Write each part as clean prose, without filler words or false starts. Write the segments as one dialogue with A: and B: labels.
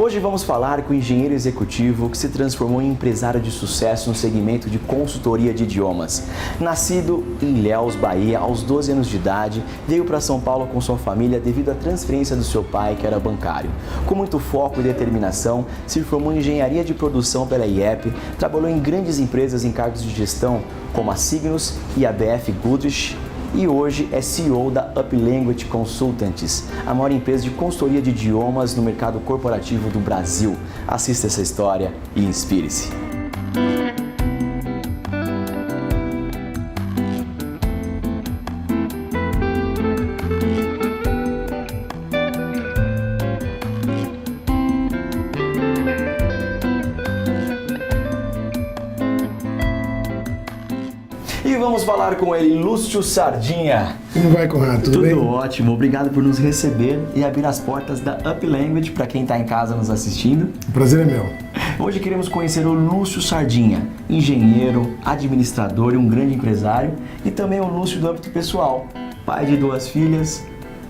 A: Hoje vamos falar com o engenheiro executivo que se transformou em empresário de sucesso no segmento de consultoria de idiomas. Nascido em Ilhéus, Bahia, aos 12 anos de idade, veio para São Paulo com sua família devido à transferência do seu pai, que era bancário. Com muito foco e determinação, se formou em engenharia de produção pela IEP, trabalhou em grandes empresas em cargos de gestão como a Signus e a BF Goodrich, e hoje é CEO da UpLanguage Consultants, a maior empresa de consultoria de idiomas no mercado corporativo do Brasil. Assista essa história e inspire-se. E vamos falar com ele, Lúcio Sardinha.
B: Como vai, Conrado? Tudo bem?
A: Tudo ótimo, obrigado por nos receber e abrir as portas da UpLanguage para quem está em casa nos assistindo.
B: O prazer é meu.
A: Hoje queremos conhecer o Lúcio Sardinha, engenheiro, administrador e um grande empresário, e também o Lúcio do âmbito pessoal, pai de 2 filhas,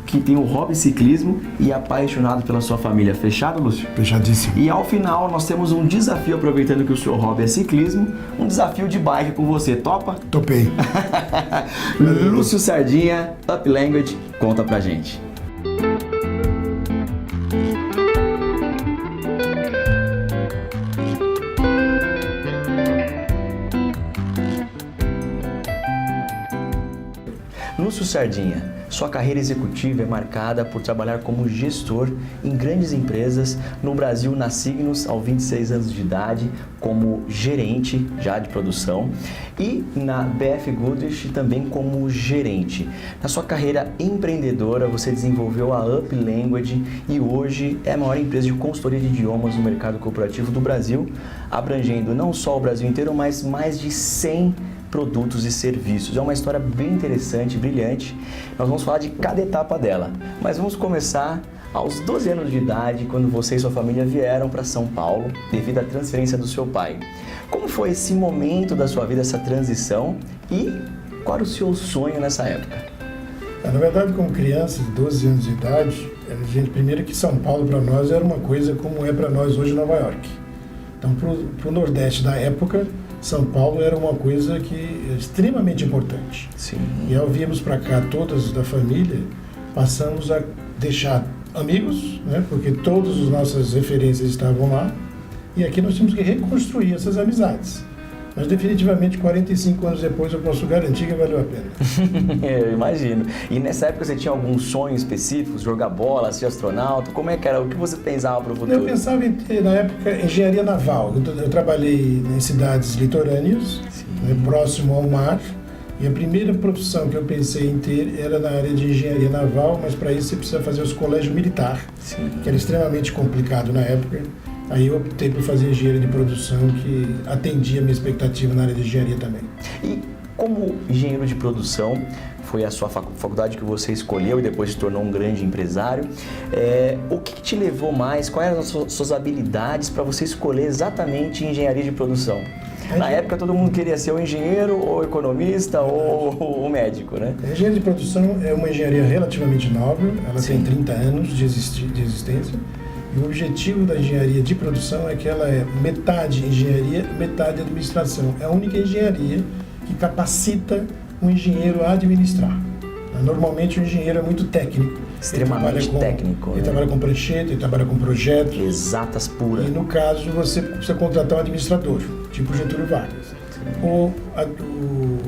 A: que tem o hobby ciclismo e é apaixonado pela sua família. Fechado, Lúcio?
B: Fechadíssimo.
A: E ao final nós temos um desafio, aproveitando que o seu hobby é ciclismo, um desafio de bike com você. Topa?
B: Topei.
A: Lúcio Sardinha, UpLanguage, conta pra gente. Lúcio Sardinha, sua carreira executiva é marcada por trabalhar como gestor em grandes empresas no Brasil, na Signus, aos 26 anos de idade, como gerente já de produção, e na BF Goodrich também como gerente. Na sua carreira empreendedora, você desenvolveu a UpLanguage e hoje é a maior empresa de consultoria de idiomas no mercado corporativo do Brasil, abrangendo não só o Brasil inteiro, mas mais de 100 produtos e serviços. É uma história bem interessante, brilhante. Nós vamos falar de cada etapa dela, mas vamos começar aos 12 anos de idade, quando você e sua família vieram para São Paulo devido à transferência do seu pai. Como foi esse momento da sua vida, essa transição, e qual era o seu sonho nessa época?
B: Na verdade, como criança de 12 anos de idade, primeiro que São Paulo para nós era uma coisa como é para nós hoje Nova York. Então, para o Nordeste da época, São Paulo era uma coisa que é extremamente importante.
A: Sim.
B: E ao virmos para cá, todas da família, passamos a deixar amigos, né? Porque todas as nossas referências estavam lá, e aqui nós temos que reconstruir essas amizades. Mas definitivamente 45 anos depois eu posso garantir que valeu a pena.
A: Eu imagino. E nessa época você tinha algum sonho específico? Jogar bola, ser astronauta? Como é que era? O que você pensava para o futuro?
B: Eu pensava em ter, na época, engenharia naval. Eu trabalhei em cidades litorâneas, né, próximo ao mar. E a primeira profissão que eu pensei em ter era na área de engenharia naval, mas para isso você precisa fazer os colégios militar, que era extremamente complicado na época. Aí eu optei por fazer engenharia de produção, que atendia a minha expectativa na área de engenharia também.
A: E como engenheiro de produção, foi a sua faculdade que você escolheu e depois se tornou um grande empresário. O que te levou mais? Quais eram as suas habilidades para você escolher exatamente engenharia de produção? Na época todo mundo queria ser ou engenheiro, ou economista, ou médico, né?
B: A engenharia de produção é uma engenharia relativamente nova, ela tem 30 anos de existência. E o objetivo da engenharia de produção é que ela é metade engenharia, metade administração. É a única engenharia que capacita um engenheiro a administrar. Normalmente o engenheiro é muito técnico.
A: Extremamente técnico.
B: Ele trabalha com prancheta, ele trabalha com projetos.
A: Exatas puras.
B: E no caso você precisa contratar um administrador, tipo Getúlio Vargas. O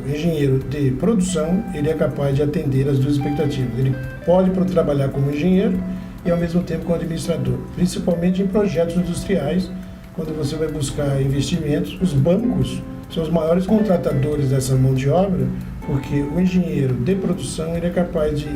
B: engenheiro de produção, ele é capaz de atender as duas expectativas. Ele pode trabalhar como engenheiro e ao mesmo tempo como administrador, principalmente em projetos industriais, quando você vai buscar investimentos. Os bancos são os maiores contratadores dessa mão de obra, porque o engenheiro de produção ele é capaz de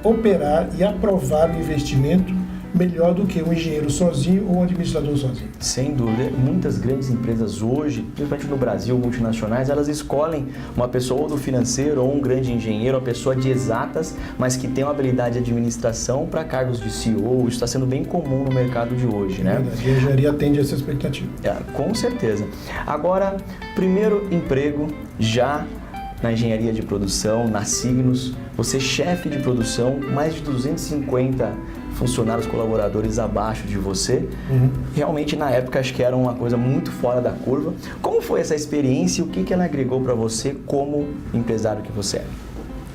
B: operar e aprovar o investimento melhor do que um engenheiro sozinho ou um administrador sozinho.
A: Sem dúvida. Muitas grandes empresas hoje, principalmente no Brasil, multinacionais, elas escolhem uma pessoa ou do financeiro ou um grande engenheiro, uma pessoa de exatas, mas que tem uma habilidade de administração para cargos de CEO. Isso está sendo bem comum no mercado de hoje, né?
B: A engenharia atende a essa expectativa.
A: Com certeza. Agora, primeiro emprego já na engenharia de produção, na Signus, você chefe de produção, mais de 250 funcionários, colaboradores abaixo de você. Realmente, na época, acho que era uma coisa muito fora da curva. Como foi essa experiência e o que ela agregou para você como empresário que você é?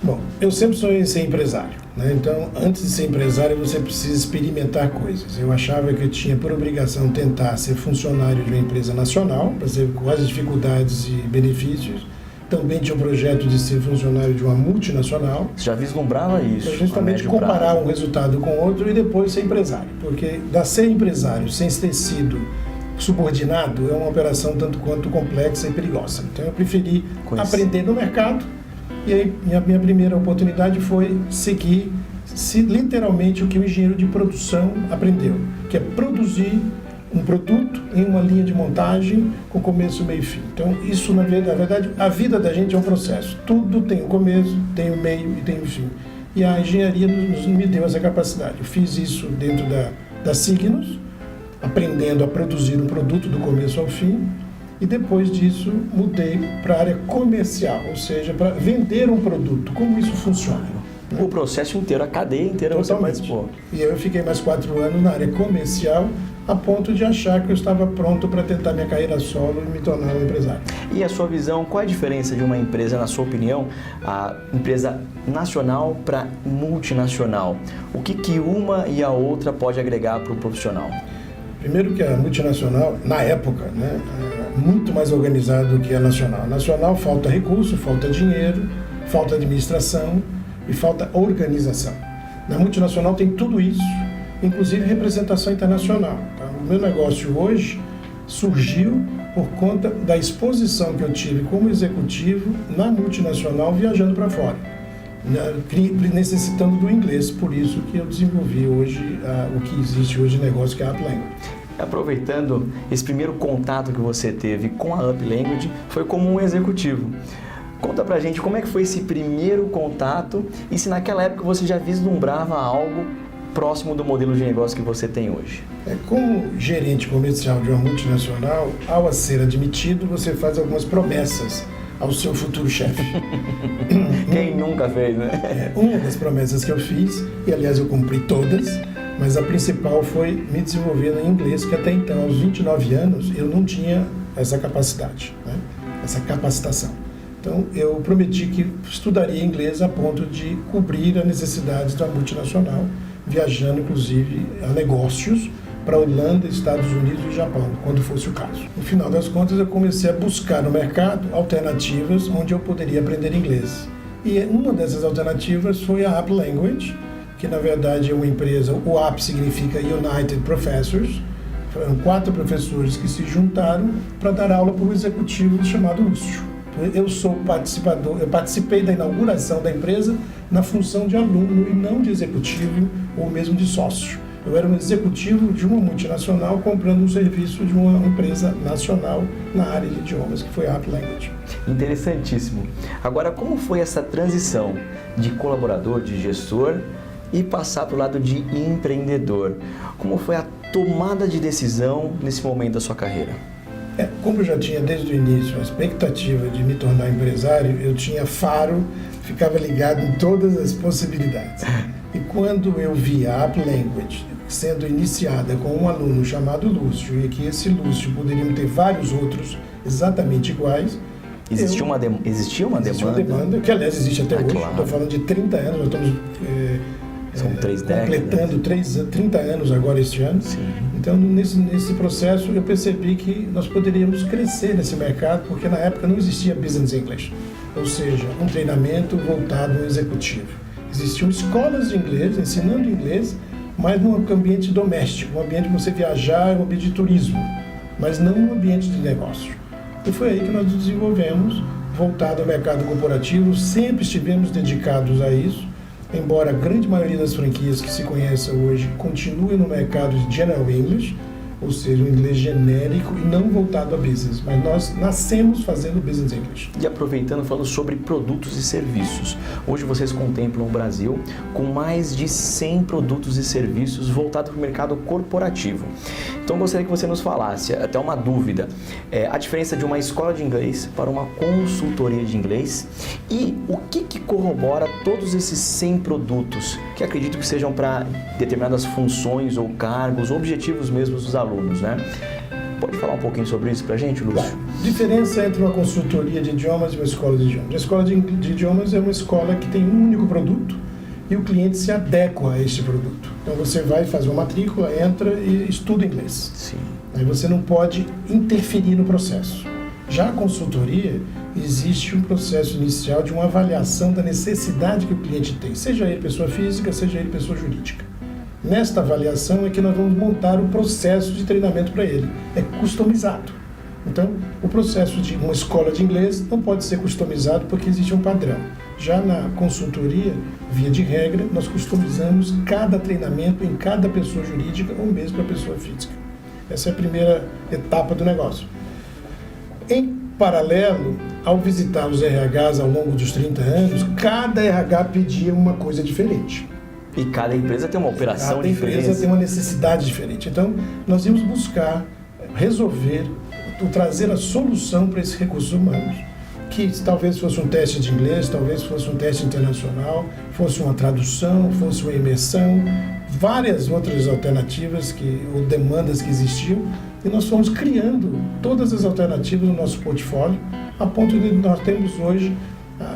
B: Bom, eu sempre sonhei em ser empresário, né? Então, antes de ser empresário, você precisa experimentar coisas. Eu achava que eu tinha por obrigação tentar ser funcionário de uma empresa nacional, para ser com as dificuldades e benefícios. Também tinha um projeto de ser funcionário de uma multinacional.
A: Você já vislumbrava isso?
B: Justamente comparar um resultado com outro e depois ser empresário. Porque ser empresário sem ter sido subordinado é uma operação tanto quanto complexa e perigosa. Então eu preferi aprender no mercado. E aí, minha primeira oportunidade foi seguir literalmente o que o engenheiro de produção aprendeu, que é produzir um produto em uma linha de montagem com começo, meio e fim. Então, isso, na verdade, a vida da gente é um processo. Tudo tem um começo, tem um meio e tem um fim. E a engenharia me deu essa capacidade. Eu fiz isso dentro da Signos, aprendendo a produzir um produto do começo ao fim. E depois disso mudei para a área comercial, ou seja, para vender um produto. Como isso funciona?
A: O processo inteiro, a cadeia inteira você participou.
B: E eu fiquei mais 4 anos na área comercial, a ponto de achar que eu estava pronto para tentar minha carreira solo e me tornar um empresário.
A: E a sua visão, qual é a diferença de uma empresa, na sua opinião, a empresa nacional para multinacional? O que uma e a outra pode agregar para o profissional?
B: Primeiro que a multinacional, na época, né, é muito mais organizada do que a nacional. A nacional falta recurso, falta dinheiro, falta administração e falta organização. Na multinacional tem tudo isso, inclusive representação internacional. Tá? O meu negócio hoje surgiu por conta da exposição que eu tive como executivo na multinacional viajando para fora, necessitando do inglês, por isso que eu desenvolvi hoje o que existe hoje de negócio, que é a Up Language.
A: Aproveitando esse primeiro contato que você teve com a Up Language, foi como um executivo. Conta pra gente como é que foi esse primeiro contato e se naquela época você já vislumbrava algo próximo do modelo de negócio que você tem hoje.
B: Como gerente comercial de uma multinacional, ao ser admitido, você faz algumas promessas ao seu futuro chefe.
A: Quem nunca fez, né?
B: Uma das promessas que eu fiz, e aliás eu cumpri todas, mas a principal foi me desenvolver em inglês, que até então, aos 29 anos, eu não tinha essa capacidade, né? Essa capacitação. Então, eu prometi que estudaria inglês a ponto de cobrir as necessidades da multinacional, viajando, inclusive, a negócios para a Holanda, Estados Unidos e Japão, quando fosse o caso. No final das contas, eu comecei a buscar no mercado alternativas onde eu poderia aprender inglês. E uma dessas alternativas foi a Up Language, que na verdade é uma empresa, o Up significa United Professors, foram 4 professores que se juntaram para dar aula para um executivo chamado Lúcio. Eu sou participador, eu participei da inauguração da empresa na função de aluno e não de executivo ou mesmo de sócio. Eu era um executivo de uma multinacional comprando um serviço de uma empresa nacional na área de idiomas, que foi a Up Language.
A: Interessantíssimo. Agora, como foi essa transição de colaborador, de gestor e passar para o lado de empreendedor? Como foi a tomada de decisão nesse momento da sua carreira?
B: Como eu já tinha desde o início a expectativa de me tornar empresário, eu tinha faro, ficava ligado em todas as possibilidades. E quando eu vi a Up Language sendo iniciada com um aluno chamado Lúcio, e que esse Lúcio poderiam ter vários outros exatamente iguais,
A: Existia uma demanda,
B: que aliás existe até hoje.
A: Claro.
B: Estou falando de 30 anos, nós estamos
A: São 3
B: completando 30 anos agora este ano.
A: Sim.
B: Então, nesse processo, eu percebi que nós poderíamos crescer nesse mercado, porque na época não existia Business English, ou seja, um treinamento voltado ao executivo. Existiam escolas de inglês, ensinando inglês, mas num ambiente doméstico, um ambiente para você viajar, um ambiente de turismo, mas não um ambiente de negócio. E foi aí que nós nos desenvolvemos, voltado ao mercado corporativo, sempre estivemos dedicados a isso, embora a grande maioria das franquias que se conheça hoje continue no mercado de General English, ou seja, um inglês genérico e não voltado a business, mas nós nascemos fazendo business English.
A: E aproveitando, falando sobre produtos e serviços. Hoje vocês contemplam o Brasil com mais de 100 produtos e serviços voltados para o mercado corporativo. Então gostaria que você nos falasse, até uma dúvida, a diferença de uma escola de inglês para uma consultoria de inglês e o que corrobora todos esses 100 produtos, que acredito que sejam para determinadas funções ou cargos, objetivos mesmos dos alunos, né? Pode falar um pouquinho sobre isso para a gente, Lúcio?
B: Claro. Diferença entre uma consultoria de idiomas e uma escola de idiomas. A escola de idiomas é uma escola que tem um único produto e o cliente se adequa a este produto. Então você vai fazer uma matrícula, entra e estuda inglês.
A: Sim.
B: Aí você não pode interferir no processo. Já a consultoria, existe um processo inicial de uma avaliação da necessidade que o cliente tem, seja ele pessoa física, seja ele pessoa jurídica. Nesta avaliação é que nós vamos montar o processo de treinamento para ele. É customizado. Então, o processo de uma escola de inglês não pode ser customizado porque existe um padrão. Já na consultoria, via de regra, nós customizamos cada treinamento em cada pessoa jurídica ou mesmo para pessoa física. Essa é a primeira etapa do negócio. Em paralelo, ao visitar os RHs ao longo dos 30 anos, cada RH pedia uma coisa diferente.
A: E cada empresa tem uma operação diferente.
B: Cada empresa tem uma necessidade diferente. Então, nós íamos buscar resolver, trazer a solução para esses recursos humanos, que talvez fosse um teste de inglês, talvez fosse um teste internacional, fosse uma tradução, fosse uma imersão, várias outras alternativas ou demandas que existiam, e nós fomos criando todas as alternativas no nosso portfólio, a ponto de nós temos hoje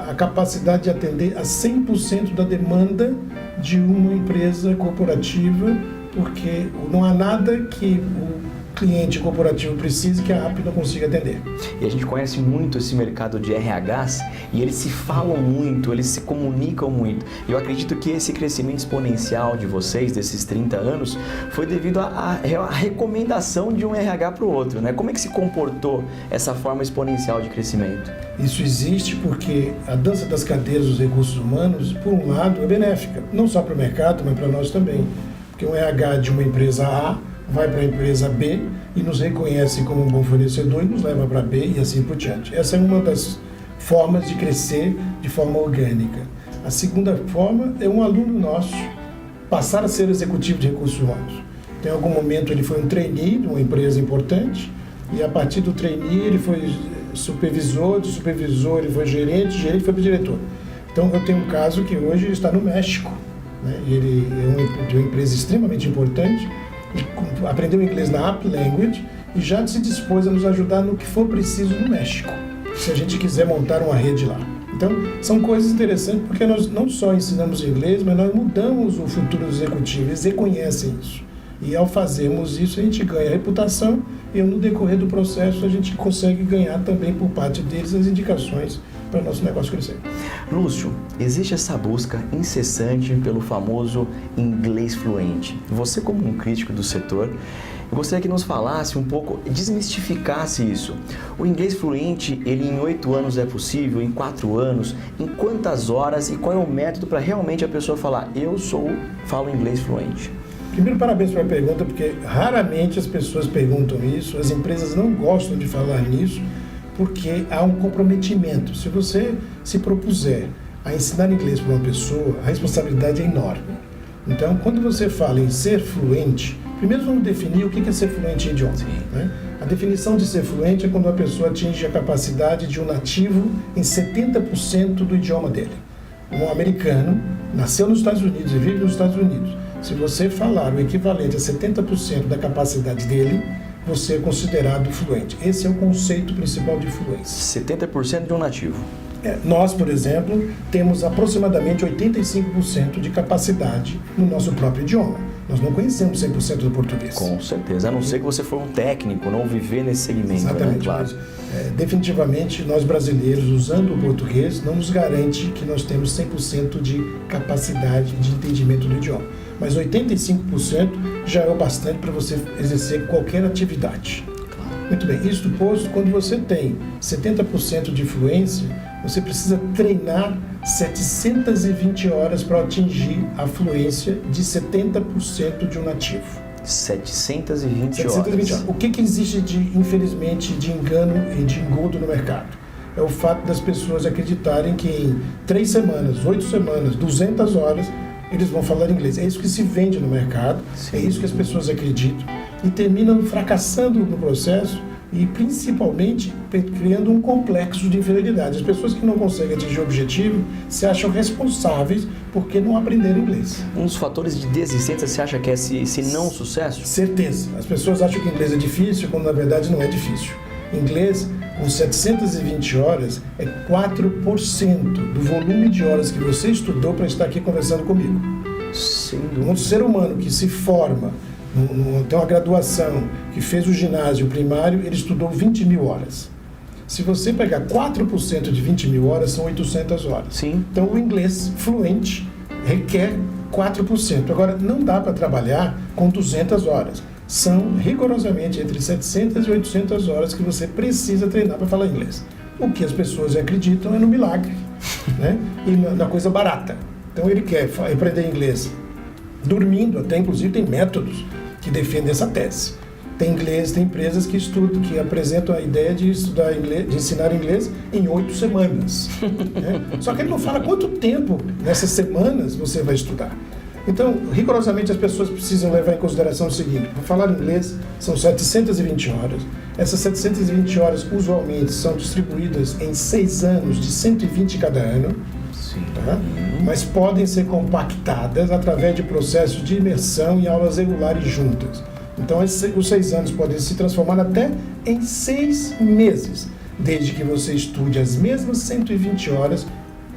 B: a capacidade de atender a 100% da demanda de uma empresa corporativa, porque não há nada que o cliente corporativo precise que a AP não consiga atender.
A: E a gente conhece muito esse mercado de RHs e eles se falam muito, eles se comunicam muito. E eu acredito que esse crescimento exponencial de vocês, desses 30 anos, foi devido à recomendação de um RH para o outro, né? Como é que se comportou essa forma exponencial de crescimento?
B: Isso existe porque a dança das cadeiras dos recursos humanos, por um lado, é benéfica, não só para o mercado, mas para nós também. Porque um RH de uma empresa A vai para a empresa B e nos reconhece como um bom fornecedor e nos leva para B e assim por diante. Essa é uma das formas de crescer de forma orgânica. A segunda forma é um aluno nosso passar a ser executivo de recursos humanos. Em algum momento ele foi um trainee de uma empresa importante e a partir do trainee ele foi supervisor, de supervisor ele foi gerente, de gerente foi para diretor. Então eu tenho um caso que hoje está no México, né? Ele é de uma empresa extremamente importante, e aprendeu inglês na App Language e já se dispôs a nos ajudar no que for preciso no México, se a gente quiser montar uma rede lá. Então, são coisas interessantes porque nós não só ensinamos inglês, mas nós mudamos o futuro dos executivos, eles reconhecem isso. E ao fazermos isso, a gente ganha reputação e no decorrer do processo a gente consegue ganhar também por parte deles as indicações para o nosso negócio crescer.
A: Lúcio, existe essa busca incessante pelo famoso inglês fluente. Você, como um crítico do setor, eu gostaria que nos falasse um pouco, desmistificasse isso. O inglês fluente, ele em 8 anos é possível, em 4 anos, em quantas horas e qual é o método para realmente a pessoa falar, falo inglês fluente?
B: Primeiro, parabéns pela pergunta, porque raramente as pessoas perguntam isso, as empresas não gostam de falar nisso, porque há um comprometimento. Se você se propuser a ensinar inglês para uma pessoa, a responsabilidade é enorme. Então, quando você fala em ser fluente, primeiro vamos definir o que é ser fluente em idioma. Né? A definição de ser fluente é quando a pessoa atinge a capacidade de um nativo em 70% do idioma dele. Um americano nasceu nos Estados Unidos e vive nos Estados Unidos. Se você falar o equivalente a 70% da capacidade dele, você é considerado fluente. Esse é o conceito principal de fluência.
A: 70% de um nativo.
B: Nós, por exemplo, temos aproximadamente 85% de capacidade no nosso próprio idioma. Nós não conhecemos 100% do português.
A: Com certeza, a não ser que você for um técnico, não viver nesse segmento.
B: Exatamente,
A: né? Claro.
B: Mas, definitivamente, nós brasileiros, usando o português, não nos garante que nós temos 100% de capacidade de entendimento do idioma. Mas 85% já é o bastante para você exercer qualquer atividade. Muito bem, isso posto, quando você tem 70% de fluência, você precisa treinar 720 horas para atingir a fluência de 70% de um nativo.
A: 720 horas.
B: 720 horas. O que existe, infelizmente, de engano e de engodo no mercado? É o fato das pessoas acreditarem que em 3 semanas, 8 semanas, 200 horas, eles vão falar inglês. É isso que se vende no mercado, é isso que as pessoas acreditam e terminam fracassando no processo e principalmente criando um complexo de inferioridade. As pessoas que não conseguem atingir o objetivo se acham responsáveis porque não aprenderam inglês.
A: Um dos fatores de desistência, você acha que é esse não sucesso?
B: Certeza. As pessoas acham que inglês é difícil, quando na verdade não é difícil. Inglês, com 720 horas, é 4% do volume de horas que você estudou para estar aqui conversando comigo.
A: Sim.
B: Um ser humano que se forma, tem uma graduação, que fez o ginásio primário, ele estudou 20 mil horas. Se você pegar 4% de 20 mil horas, são 800 horas.
A: Sim.
B: Então, o inglês fluente requer 4%. Agora, não dá para trabalhar com 200 horas. São rigorosamente entre 700 e 800 horas que você precisa treinar para falar inglês. O que as pessoas acreditam é no milagre, né? E na coisa barata. Então, ele quer aprender inglês dormindo, até inclusive tem métodos que defendem essa tese. Tem empresas que estudam, que apresentam a ideia de estudar inglês, de ensinar inglês em 8 semanas. Né? Só que ele não fala quanto tempo nessas semanas você vai estudar. Então, rigorosamente, as pessoas precisam levar em consideração o seguinte: para falar inglês são 720 horas. Essas 720 horas usualmente são distribuídas em 6 anos de 120 cada ano. Tá? Mas podem ser compactadas através de processos de imersão e aulas regulares juntas. Então, os 6 anos podem se transformar até em 6 meses, desde que você estude as mesmas 120 horas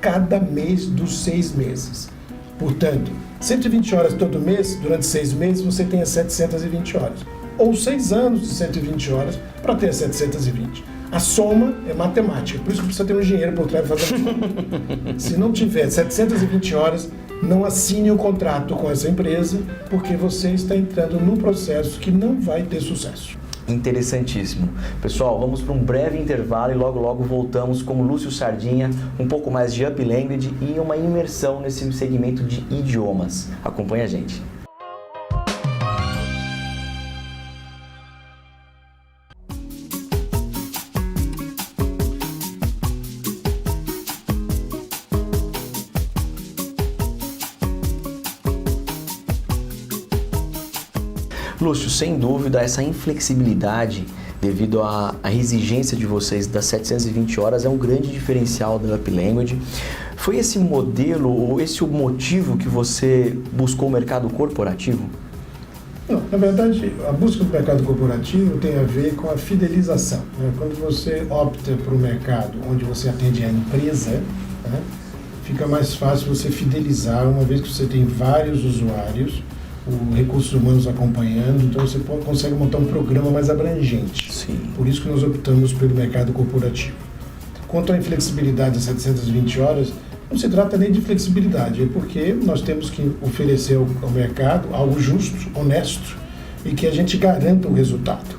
B: cada mês dos 6 meses. Portanto, 120 horas todo mês, durante 6 meses, você tem as 720 horas. Ou 6 anos de 120 horas para ter as 720. A soma é matemática, por isso que precisa ter um engenheiro por trás fazendo conta. Se não tiver 720 horas, não assine um contrato com essa empresa, porque você está entrando num processo que não vai ter sucesso.
A: Interessantíssimo. Pessoal, vamos para um breve intervalo e logo voltamos com o Lúcio Sardinha, um pouco mais de Up Language e uma imersão nesse segmento de idiomas. Acompanhe a gente. Lúcio, sem dúvida, essa inflexibilidade devido à exigência de vocês das 720 horas é um grande diferencial da Up Language. Foi esse modelo ou esse o motivo que você buscou o mercado corporativo?
B: Não, na verdade, a busca do mercado corporativo tem a ver com a fidelização. Né? Quando você opta por um mercado onde você atende a empresa, né, fica mais fácil você fidelizar, uma vez que você tem vários usuários, os recursos humanos acompanhando, então você consegue montar um programa mais abrangente.
A: Sim.
B: Por isso que nós optamos pelo mercado corporativo. Quanto à inflexibilidade das 720 horas, não se trata nem de flexibilidade, é porque nós temos que oferecer ao mercado algo justo, honesto e que a gente garanta o resultado.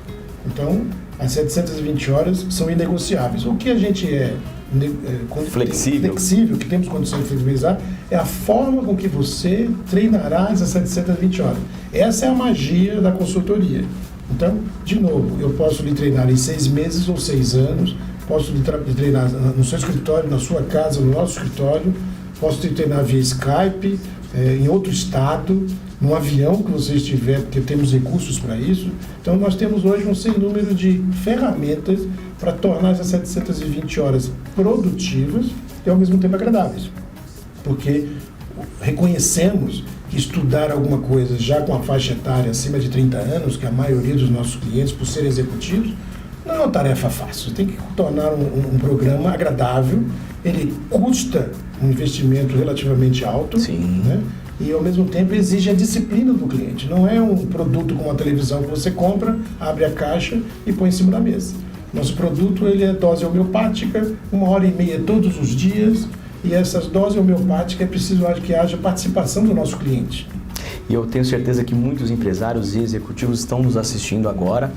B: Então, as 720 horas são inegociáveis. O que a gente flexível, que temos condição de flexibilizar, é a forma com que você treinará essas 720 horas. Essa é a magia da consultoria. Então, de novo, eu posso lhe treinar em 6 meses ou 6 anos, posso lhe treinar no seu escritório, na sua casa, no nosso escritório, posso lhe treinar via Skype, em outro estado, no avião que você estiver, porque temos recursos para isso. Então, nós temos hoje um sem número de ferramentas para tornar essas 720 horas produtivas e, ao mesmo tempo, agradáveis. Porque reconhecemos que estudar alguma coisa já com a faixa etária acima de 30 anos, que a maioria dos nossos clientes, por serem executivos, não é uma tarefa fácil. Tem que tornar um programa agradável, ele custa um investimento relativamente alto, né? E ao mesmo tempo exige a disciplina do cliente. Não é um produto como uma televisão que você compra, abre a caixa e põe em cima da mesa. Nosso produto ele é dose homeopática, 1h30 todos os dias, e essas doses homeopáticas é preciso que haja participação do nosso cliente.
A: E eu tenho certeza que muitos empresários e executivos estão nos assistindo agora.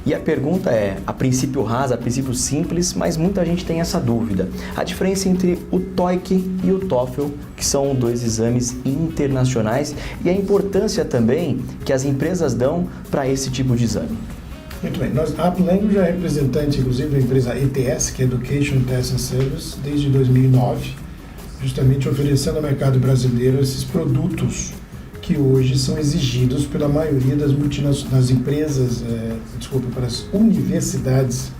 A: E a pergunta é, a princípio rasa, a princípio simples, mas muita gente tem essa dúvida. A diferença entre o TOEIC e o TOEFL, que são 2 exames internacionais, e a importância também que as empresas dão para esse tipo de exame.
B: Muito bem. A Uplanguage é representante, inclusive, da empresa ETS, que é Education Test and Service, desde 2009, justamente oferecendo ao mercado brasileiro esses produtos que hoje são exigidos pela maioria das empresas, para as universidades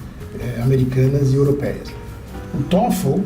B: americanas e europeias. O TOEFL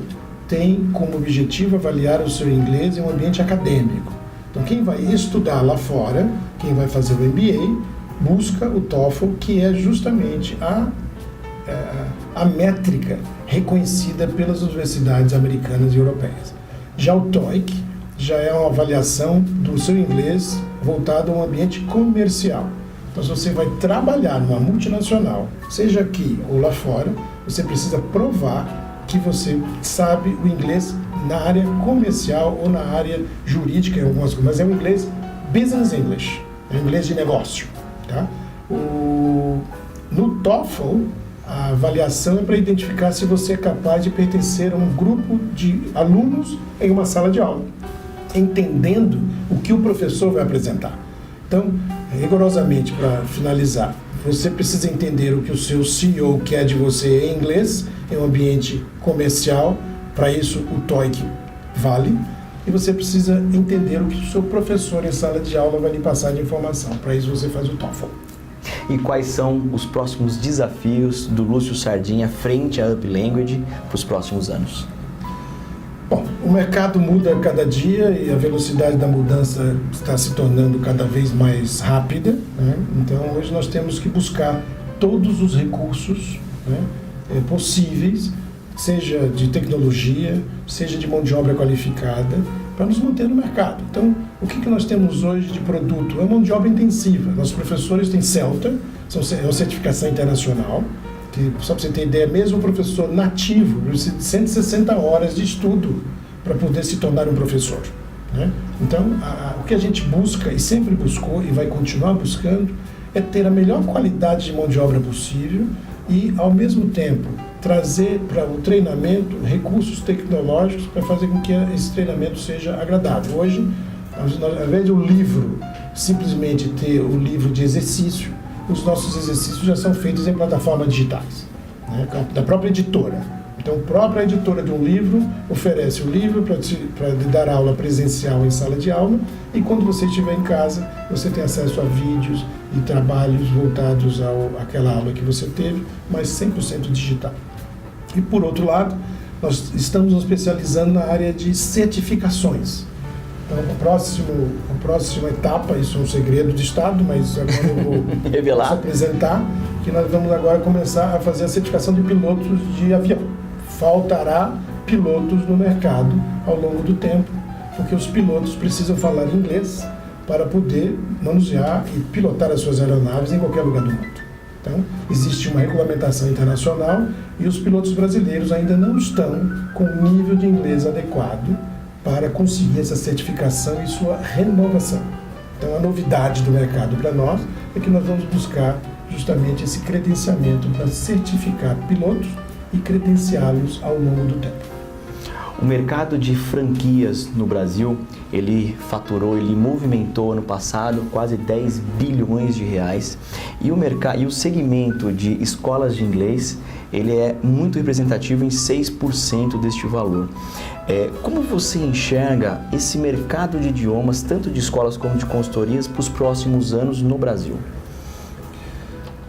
B: tem como objetivo avaliar o seu inglês em um ambiente acadêmico. Então, quem vai estudar lá fora, quem vai fazer o MBA, busca o TOEFL, que é justamente a métrica reconhecida pelas universidades americanas e europeias. Já o TOEIC já é uma avaliação do seu inglês voltado a um ambiente comercial. Então, se você vai trabalhar numa multinacional, seja aqui ou lá fora, você precisa provar que você sabe o inglês na área comercial ou na área jurídica, em algumas coisas, mas é o inglês business English, é o inglês de negócio. Tá? No TOEFL, a avaliação é para identificar se você é capaz de pertencer a um grupo de alunos em uma sala de aula, entendendo o que o professor vai apresentar. Então, rigorosamente, para finalizar, você precisa entender o que o seu CEO quer de você em inglês, em um ambiente comercial. Para isso, o TOEIC vale. E você precisa entender o que o seu professor em sala de aula vai lhe passar de informação. Para isso você faz o TOEFL.
A: E quais são os próximos desafios do Lúcio Sardinha frente à Uplanguage para os próximos anos?
B: Bom, o mercado muda a cada dia e a velocidade da mudança está se tornando cada vez mais rápida, né? Então hoje nós temos que buscar todos os recursos, né, possíveis, seja de tecnologia, seja de mão de obra qualificada, para nos manter no mercado. Então, o que nós temos hoje de produto? É mão de obra intensiva. Nossos professores têm CELTA, é uma certificação internacional, que, só para você ter ideia, mesmo um professor nativo precisa de 160 horas de estudo para poder se tornar um professor, né? Então, o que a gente busca, e sempre buscou, e vai continuar buscando, é ter a melhor qualidade de mão de obra possível e, ao mesmo tempo, trazer para o treinamento recursos tecnológicos para fazer com que esse treinamento seja agradável. Hoje, ao invés de um livro simplesmente ter o livro de exercício, os nossos exercícios já são feitos em plataformas digitais, né, da própria editora. Então, a própria editora de um livro oferece o livro para lhe dar aula presencial em sala de aula, e quando você estiver em casa, você tem acesso a vídeos e trabalhos voltados àquela aula que você teve, mas 100% digital. E, por outro lado, nós estamos nos especializando na área de certificações. Então, a próxima etapa, isso é um segredo de Estado, mas agora eu vou
A: revelar,
B: apresentar, que nós vamos agora começar a fazer a certificação de pilotos de avião. Faltará pilotos no mercado ao longo do tempo, porque os pilotos precisam falar inglês para poder manusear e pilotar as suas aeronaves em qualquer lugar do mundo. Então, existe uma regulamentação internacional e os pilotos brasileiros ainda não estão com o nível de inglês adequado para conseguir essa certificação e sua renovação. Então, a novidade do mercado para nós é que nós vamos buscar justamente esse credenciamento para certificar pilotos e credenciá-los ao longo do tempo.
A: O mercado de franquias no Brasil, ele movimentou ano passado quase 10 bilhões de reais, e o segmento de escolas de inglês, ele é muito representativo em 6% deste valor. Como você enxerga esse mercado de idiomas, tanto de escolas como de consultorias, para os próximos anos no Brasil?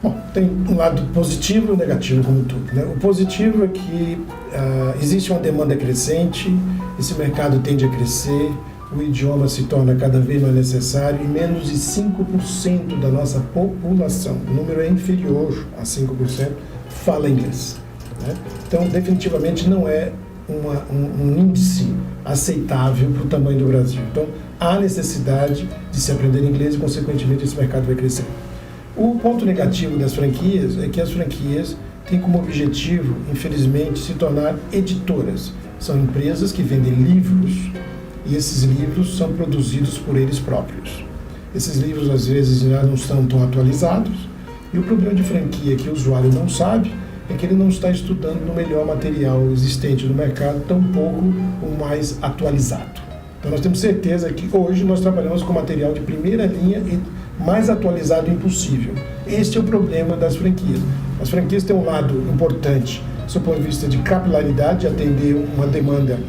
B: Bom, tem um lado positivo e um negativo, como tudo, né? O positivo é que existe uma demanda crescente, esse mercado tende a crescer, o idioma se torna cada vez mais necessário e menos de 5% da nossa população, o número é inferior a 5%, fala inglês, né? Então, definitivamente não é um índice aceitável para o tamanho do Brasil. Então, há necessidade de se aprender inglês e, consequentemente, esse mercado vai crescer. O ponto negativo das franquias é que as franquias têm como objetivo, infelizmente, se tornar editoras. São empresas que vendem livros e esses livros são produzidos por eles próprios. Esses livros, às vezes, já não estão tão atualizados. E o problema de franquia que o usuário não sabe é que ele não está estudando no melhor material existente no mercado, tampouco o mais atualizado. Então, nós temos certeza que hoje nós trabalhamos com material de primeira linha e mais atualizado impossível. Este é o problema das franquias. As franquias têm um lado importante, do ponto de vista de capilaridade, de atender uma demanda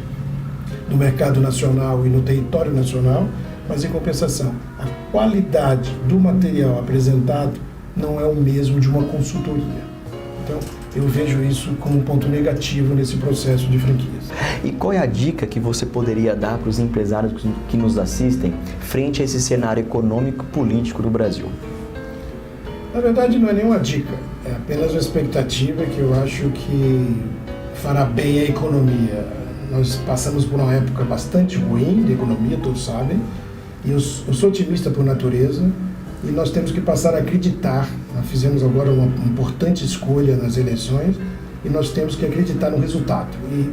B: no mercado nacional e no território nacional, mas em compensação, a qualidade do material apresentado não é o mesmo de uma consultoria. Então, eu vejo isso como um ponto negativo nesse processo de franquias.
A: E qual é a dica que você poderia dar para os empresários que nos assistem frente a esse cenário econômico e político do Brasil?
B: Na verdade, não é nenhuma dica, é apenas uma expectativa que eu acho que fará bem à economia. Nós passamos por uma época bastante ruim de economia, todos sabem, e eu sou otimista por natureza, e nós temos que passar a acreditar. Nós fizemos agora uma importante escolha nas eleições, e nós temos que acreditar no resultado. E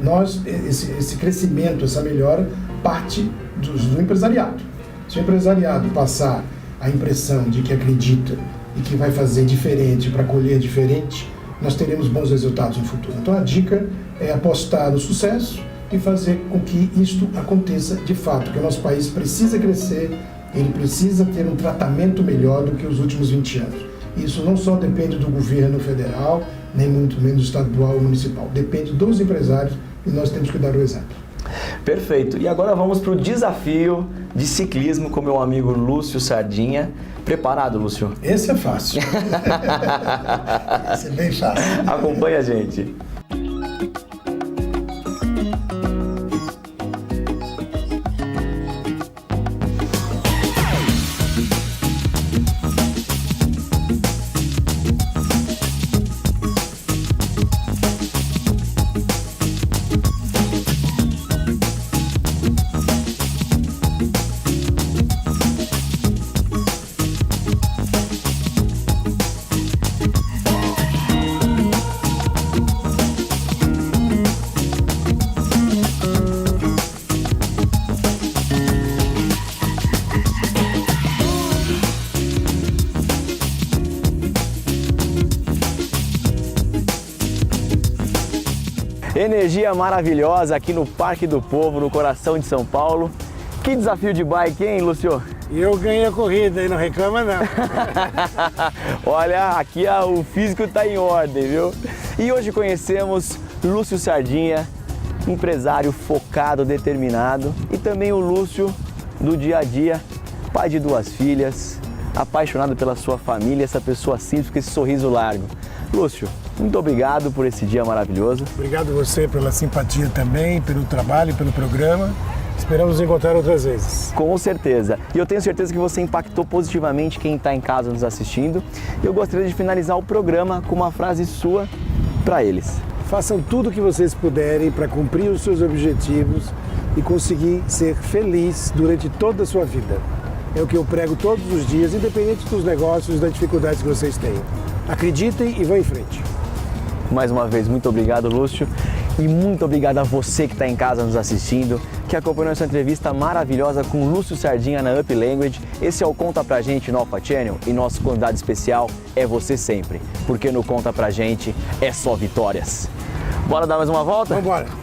B: esse crescimento, essa melhora, parte do empresariado. Se o empresariado passar a impressão de que acredita e que vai fazer diferente para colher diferente, nós teremos bons resultados no futuro. Então a dica é apostar no sucesso e fazer com que isto aconteça de fato, que o nosso país precisa crescer, ele precisa ter um tratamento melhor do que os últimos 20 anos. Isso não só depende do governo federal, nem muito menos estadual ou municipal, depende dos empresários e nós temos que dar o exemplo.
A: Perfeito. E agora vamos para o desafio de ciclismo com meu amigo Lúcio Sardinha. Preparado, Lúcio?
B: Esse é fácil. Esse é bem fácil.
A: Acompanha a gente. Energia maravilhosa aqui no Parque do Povo, no coração de São Paulo. Que desafio de bike, hein, Lúcio?
C: E eu ganhei a corrida e não reclama não.
A: Olha, aqui o físico está em ordem, viu? E hoje conhecemos Lúcio Sardinha, empresário focado, determinado, e também o Lúcio do dia a dia, pai de 2 filhas, apaixonado pela sua família, essa pessoa simples com esse sorriso largo. Lúcio, muito obrigado por esse dia maravilhoso.
C: Obrigado você pela simpatia também, pelo trabalho, pelo programa. Esperamos nos encontrar outras vezes.
A: Com certeza. E eu tenho certeza que você impactou positivamente quem está em casa nos assistindo. E eu gostaria de finalizar o programa com uma frase sua para eles.
C: Façam tudo o que vocês puderem para cumprir os seus objetivos e conseguir ser feliz durante toda a sua vida. É o que eu prego todos os dias, independente dos negócios e das dificuldades que vocês tenham. Acreditem e vão em frente.
A: Mais uma vez, muito obrigado, Lúcio. E muito obrigado a você que está em casa nos assistindo, que acompanhou essa entrevista maravilhosa com Lúcio Sardinha na Up Language. Esse é o Conta Pra Gente no Alpha Channel e nosso convidado especial é você sempre, porque no Conta Pra Gente é só vitórias. Bora dar mais uma volta?
C: Vambora!